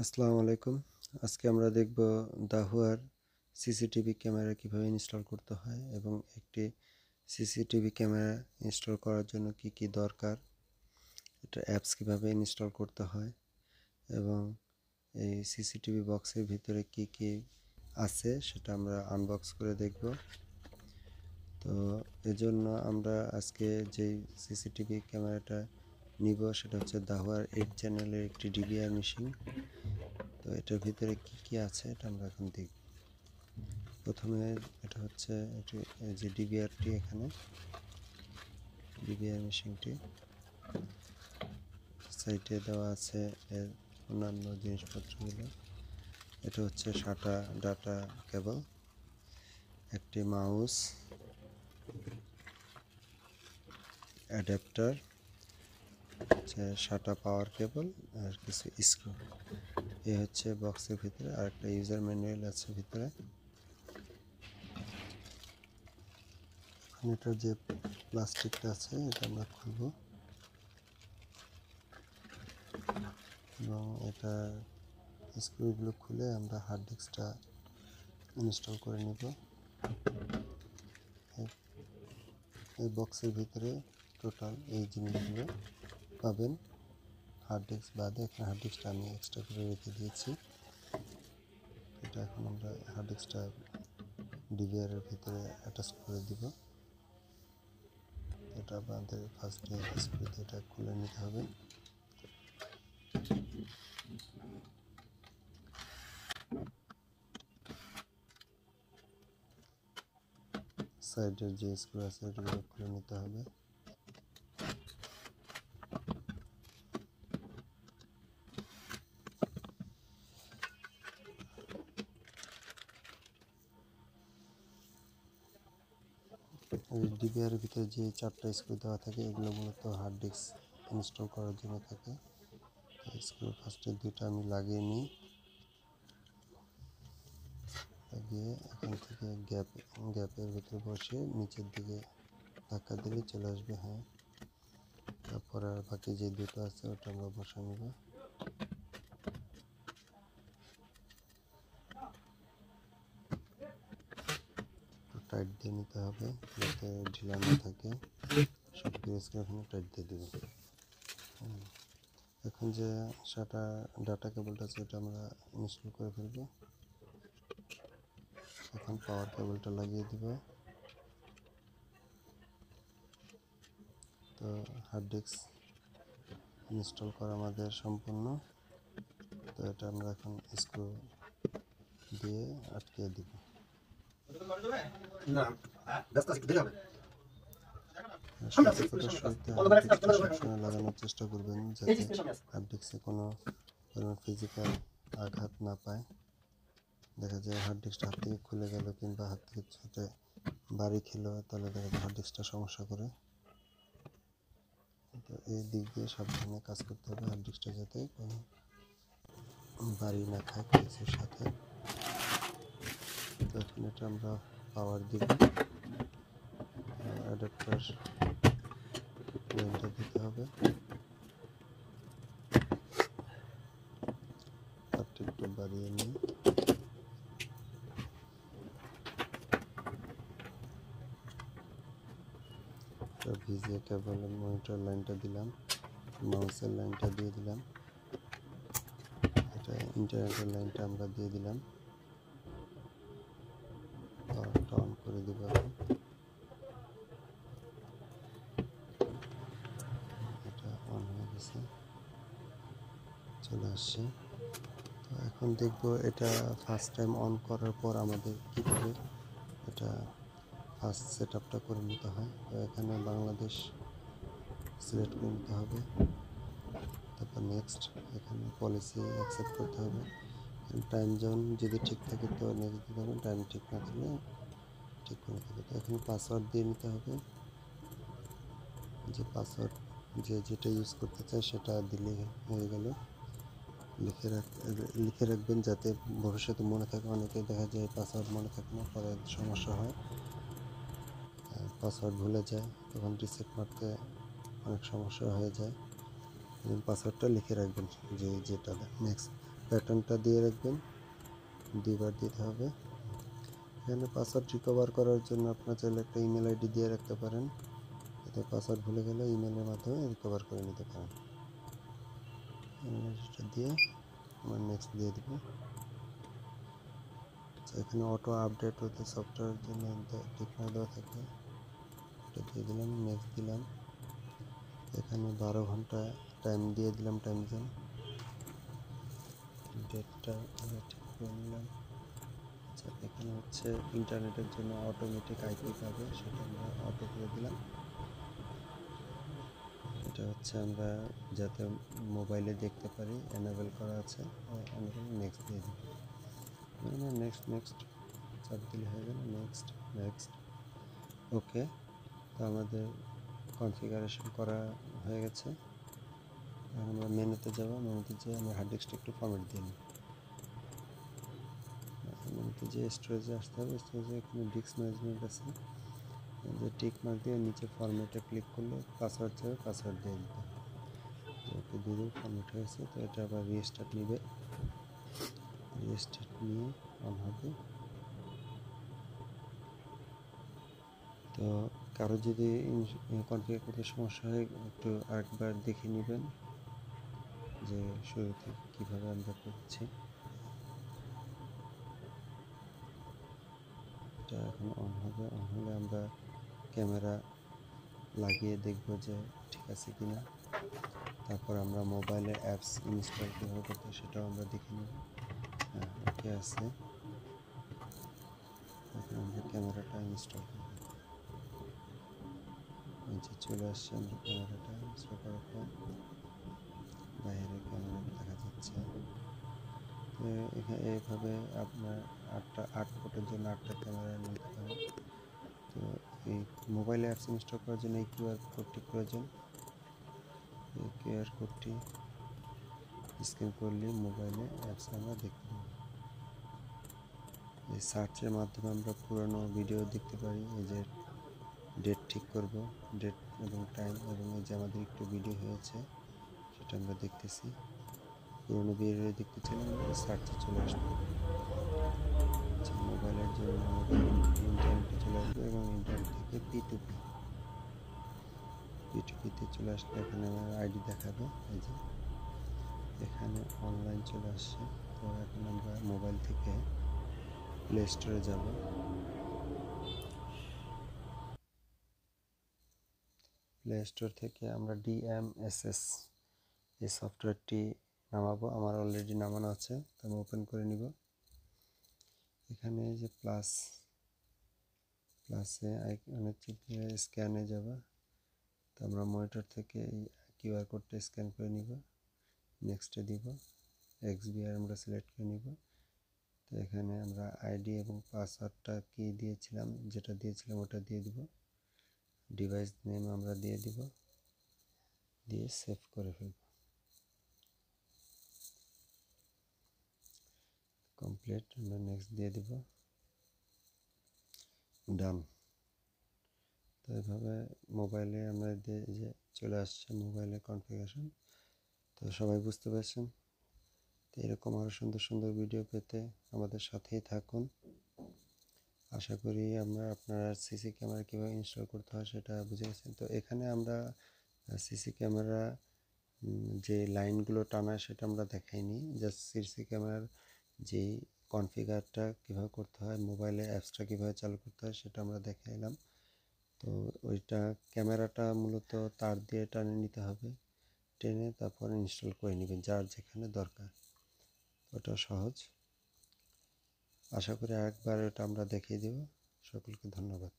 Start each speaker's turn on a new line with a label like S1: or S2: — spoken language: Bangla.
S1: আসসালামু আলাইকুম। আজকে আমরা দেখব দাহুয়ার সিসিটিভি ক্যামেরা কিভাবে ইনস্টল করতে হয় এবং একটি সিসিটিভি ক্যামেরা ইনস্টল করার জন্য কি কি দরকার, এটা অ্যাপস কিভাবে ইনস্টল করতে হয় এবং এই সিসিটিভি বক্সের ভিতরে কি কি আছে সেটা আমরা আনবক্স করে দেখব। তো এজন্য আমরা আজকে যেই সিসিটিভি ক্যামেরাটা নিব সেটা হচ্ছে দাহুয়ার 8 চ্যানেলের একটি ডিভিআর মেশিন। তো এটার ভিতরে কি কি আছে এটা আমরা এখন দেখব। প্রথমে এটা হচ্ছে এই যে ডিভিআরটি, এখানে ডিভিআর মেশিনটি সাইটে দেওয়া আছে এর অন্যান্য জিনিসপত্রগুলো। এটা হচ্ছে SATA ডাটা কেবল, একটি মাউস, অ্যাডাপ্টার, হচ্ছে SATA পাওয়ার কেবল আর কিছু স্ক্রু। এই হচ্ছে বক্সের ভিতরে, আর একটা ইউজার ম্যানুয়াল আছে ভিতরে। এখন এটার যে প্লাস্টিকটা আছে এটা আমরা খুলব এবং এটা স্ক্রুগুলো খুলে আমরা হার্ড ডিস্কটা ইনস্টল করে নিব। এই বক্সের ভিতরে টোটাল এই জিনিসগুলো পাবেন, হার্ড ডিস্ক বাদে। এখানে হার্ড ডিস্কটা আমি এক্সট্রা করে রেখে দিয়েছি। এটা এখন আমরা হার্ড ডিস্কটা ডিভিআর এর ভিতরে অ্যাটাচ করে দিব। এটা আমাদের ফার্স্টে স্ক্রুতে এটা খুলে নিতে হবে। সাইডের যে স্ক্রু আছে এগুলো খুলে নিতে হবে। এই ডিভিআর এর ভিতরে যে 4টা স্ক্রু দেওয়া থাকে এগুলো মূলত হার্ড ডিস্ক ইনস্টল করার জন্য থাকে। স্ক্রু ফার্স্টে 2টা আমি লাগিয়ে নিই, লাগিয়ে এখান থেকে গ্যাপের ভিতরে বসে নিচের দিকে ধাক্কা দিলে চলে আসবে। হ্যাঁ, তারপর আর বাকি যে 2টো আছে ওটা আমরা বসা নেব। টাইট দিয়ে নিতে হবে যাতে ঢিলা না থাকে। সব পেরেসকে এখানে টাইট দিয়ে দেবে। এখন যে SATA ডাটা কেবলটা আছে এটা আমরা ইনস্টল করে ফেলব। এখন পাওয়ার কেবলটা লাগিয়ে দিব। তো হার্ড ডিস্ক ইনস্টল করা আমাদের সম্পূর্ণ। তো এটা আমরা এখন স্ক্রু দিয়ে আটকে দিব। সবসময় লাগানোর চেষ্টা করবেন যাতে হার্ড ডিস্কে কোনো ফিজিক্যাল আঘাত না পায়। দেখা যায় হার্ড ডিস্কটা হাত থেকে খুলে গেল কিংবা হাত থেকে সাথে বাড়ি খেলো, তাহলে দেখা যায় হার্ড ডিস্কটা সমস্যা করে। তো এই দিক দিয়ে সাবধানে কাজ করতে হবে, হার্ড ডিস্কটা যাতে কোনো বাড়ি না খায় কেসের সাথে। তো এখন এটা আমরা পাওয়ার দিব, অ্যাডাপ্টার লাইনটা দিতে হবে। তারটা একটু বাড়িয়ে নিই। ভিজিয়ে কেবলের মনিটর লাইনটা দিলাম, মাউসের লাইনটা দিয়ে দিলাম, এটা ইন্টারনেটের লাইনটা আমরা দিয়ে দিলাম। পাওয়ারটা অন করে দিব। এটা অন হয়ে গেছে, চলে আসছে। তো এখন দেখব এটা ফার্স্ট টাইম অন করার পর আমাদের কীভাবে এটা ফার্স্ট সেট আপটা করে নিতে হয়। তো এখানে বাংলাদেশ সিলেক্ট করে নিতে হবে, তারপর নেক্সট, এখানে পলিসি অ্যাকসেপ্ট করতে হবে। টাইম জোন যদি ঠিক থাকে তো নেক্সট দিতে হবে, টাইম ঠিক না থাকলে ঠিক করে নিতে হবে। তো এখানে পাসওয়ার্ড দিয়ে নিতে হবে। যে পাসওয়ার্ড যেটা ইউজ করতে চায় সেটা দিলে হয়ে গেল। লিখে রাখবেন যাতে ভবিষ্যতে মনে থাকে। অনেকে দেখা যায় পাসওয়ার্ড মনে থাকে না, পরে সমস্যা হয়, পাসওয়ার্ড ভুলে যায়, তখন রিসেট মারতে অনেক সমস্যা হয়ে যায়। পাসওয়ার্ডটা লিখে রাখবেন যেটা নেক্সট। প্যাটার্নটা দিয়ে রাখবেন, 2বার দিতে হবে। এখানে পাসওয়ার্ড রিকভার করার জন্য আপনার চাইলে একটা ইমেল আইডি দিয়ে রাখতে পারেন, এতে পাসওয়ার্ড ভুলে গেলে ইমেলের মাধ্যমে রিকভার করে নিতে পারেন। ইমেল আইডিটা দিয়ে আমার নেক্সট দিয়ে দেবো। এখানে অটো আপডেট হতে সফটওয়্যারের জন্য ঠিকানা দেওয়া থাকে, এটা দিয়ে দিলাম, নেক্সট দিলাম। এখানে 12 ঘন্টা টাইম দিয়ে দিলাম, টাইম জোন, ডেটটা ঠিক করে নিলাম। আচ্ছা, এখানে হচ্ছে ইন্টারনেটের জন্য অটোমেটিক আইপি পাবে, সেটা আমরা অটো করে দিলাম। এটা হচ্ছে আমরা যাতে মোবাইলে দেখতে পারি এনেবল করা আছে, এনেবল, নেক্সট দিয়ে দিব। নেক্সট নেক্সট চাপ দিলে হয়ে গেল, নেক্সট নেক্সট। ওকে, তো আমাদের কনফিগারেশন করা হয়ে গেছে। এখন আমরা মেনুতে যাব, মেনুতে যেয়ে আমরা হার্ড ডিস্কটা একটু ফরম্যাট দিয়ে নিই। মেনুতে যে স্টোরেজে আসতে হবে, স্টোরেজে এখানে ডিস্ক ম্যানেজমেন্ট আছে, যে টিক মার্ক দিয়ে নিচে ফরম্যাটে ক্লিক করলে পাসওয়ার্ড চাবে, পাসওয়ার্ড দিয়ে দিতে হবে। ওকে, দিয়ে ফরম্যাট হয়েছে। তো এটা আবার রিস্টার্ট নেবে, রিস্টার্ট নিয়ে অন হবে। তো কারো যদি কনফিগার করতে সমস্যা হয় একটু আরেকবার দেখে নেবেন যে শুরু থেকে কীভাবে আমরা করছি। এটা এখন অন হবে, অন হলে আমরা ক্যামেরা লাগিয়ে দেখব যে ঠিক আছে কিনা। তারপর আমরা মোবাইলে অ্যাপস ইনস্টল কীভাবে করতে হয় সেটাও আমরা দেখে নেব। হ্যাঁ, ওকে আছে। এখন আমরা ক্যামেরাটা ইনস্টল করব। এই যে চলে আসছে, আমরা ক্যামেরাটা ইনস্টল করার পর বাইরে ক্যামেরাটা দেখা যাচ্ছে। তো এইভাবে আপনার 8 ফুটের জন্য 8টা ক্যামেরা নিতে পারেন। তো এই মোবাইলে অ্যাপস ইনস্টল করার জন্য এই কিউআর কোডটি প্রয়োজন। এই কিউআর কোডটি স্ক্যান করলে মোবাইলে অ্যাপস আমরা দেখতে পাবো। এই সার্চের মাধ্যমে আমরা পুরনো ভিডিও দেখতে পারি। এই যে ডেট ঠিক করব, ডেট এবং টাইম, এবং এই যে আমাদের একটু ভিডিও হয়েছে সেটা আমরা দেখতেছি। পুরনো ভিডিও দেখতে চাইলে আমরা সার্চে চলে আসবো। আচ্ছা, মোবাইলের জন্য আমাদের ইন্টারনেটে চলে আসবে এবং ইন্টারনেট থেকে পিটুপিতে চলে আসলে এখানে আমার আইডি দেখাবে। এই যে এখানে অনলাইন চলে আসছে। তো এখন আমরা মোবাইল থেকে প্লে স্টোরে যাব। প্লে স্টোর থেকে আমরা DMSS এই সফটওয়্যারটি নামাবো। আমার অলরেডি নামানো আছে, তো আমি ওপেন করে নিব। এখানে যে প্লাসে আইকনে চিপে স্ক্যানে যাব। তো আমরা মনিটর থেকে এই কিউআর কোডটা স্ক্যান করে নিব, নেক্সটে দিব, XBR আমরা সিলেক্ট করে নিব। তো এখানে আমরা আইডি এবং পাসওয়ার্ডটা কি দিয়েছিলাম, যেটা দিয়েছিলাম ওটা দিয়ে দিব। ডিভাইস নেম আমরা দিয়ে দিব, দিয়ে সেভ করে ফেলব। কমপ্লিট, আমরা নেক্সট দিয়ে দিব, ডান। তো এভাবে মোবাইলে আমরা যে চলে আসছে মোবাইলে কনফিগারেশন। তো সবাই বুঝতে পারছেন। তো এরকম আরও সুন্দর সুন্দর ভিডিও পেতে আমাদের সাথেই থাকুন। আশা করি আপনারা সিসি ক্যামেরা কীভাবে ইনস্টল করতে হয় সেটা বুঝে গেছেন। তো এখানে আমরা সিসি ক্যামেরা যে লাইনগুলো টানা সেটা আমরা দেখাইনি, জাস্ট সিসি ক্যামেরার যেই কনফিগারটা কীভাবে করতে হয়, মোবাইলে অ্যাপসটা কীভাবে চালু করতে হয় সেটা আমরা দেখাইলাম। তো ওইটা ক্যামেরাটা মূলত তার দিয়ে টানে নিতে হবে, টেনে তারপর ইনস্টল করে নেবেন যার যেখানে দরকার। ওটা সহজ। আশা করি আরেকবার ওটা আমরা দেখিয়ে দেব। সকলকে ধন্যবাদ।